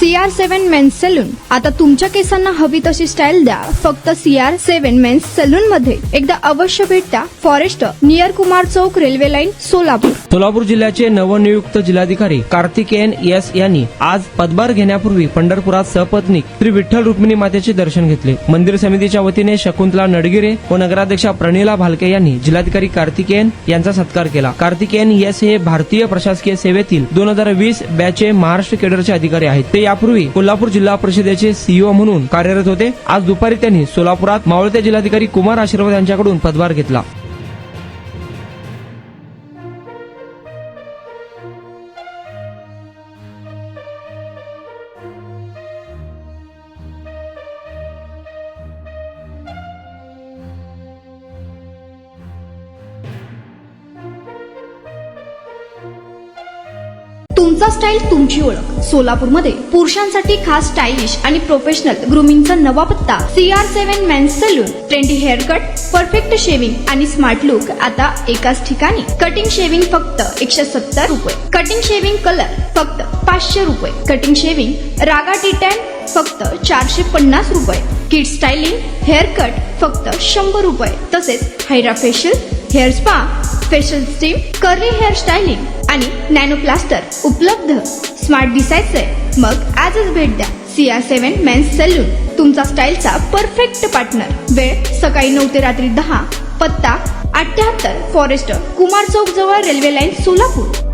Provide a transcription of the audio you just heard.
CR7 men's salon. आता तुमच्या केसांना हवी तशी स्टाईल द्या फक्त CR7 मेन्स सलून मध्ये. एकदा अवश्य भेट द्या. फॉरेस्ट नियर कुमार चौक, रेल्वे लाईन, सोलापूर. सोलापूर जिल्ह्याचे नवनियुक्त जिल्हाधिकारी कार्तिकेयन एस यांनी आज पदभार घेण्यापूर्वी पंढरपुरात सपत्नीक श्री विठ्ठल रुक्मिणी मातेचे दर्शन घेतले. मंदिर समितीच्या वतीने शकुंतला नडगिरे व नगराध्यक्षा प्रणिला भालके यांनी जिल्हाधिकारी कार्तिकेयन यांचा सत्कार केला. कार्तिकेयन एस हे भारतीय प्रशासकीय सेवेतील 2020 बॅचचे महाराष्ट्र केडरचे अधिकारी आहेत. ते यापूर्वी कोल्हापूर जिल्हा परिषदेचे सीईओ म्हणून कार्यरत होते. आज दुपारी त्यांनी सोलापुरात मावळते जिल्हाधिकारी कुमार आशीर्वाद यांच्याकडून पदभार घेतला. तुमचा स्टाईल तुमची ओळख. सोलापूरमध्ये पुरुषांसाठी खास स्टायलिश आणि प्रोफेशनल ग्रूमिंगचा नवा पत्ता CR7 men's salon. Trendy hair cut, perfect shaving आणि स्मार्ट लुक आता एकाच ठिकाणी. कटिंग शेविंग फक्त 170 रुपये. कटिंग शेविंग कलर फक्त 500 रुपये. कटिंग शेविंग रागा टी10 फक्त 450 रुपये. किड स्टायलिंग हेअर कट फक्त 100 रुपये. तसेच hydra facial, hair spa, facial steam, curly hair styling आणि नॅनो प्लास्टर उपलब्ध. स्मार्ट दिसायचंय मग आजच भेट द्या CR7 मेन्स सलून, तुमचा स्टाईलचा परफेक्ट पार्टनर. वेळ सकाळी 9 ते रात्री 10. पत्ता 78 फॉरेस्ट कुमार चौक जवळ, रेल्वे लाईन, सोलापूर.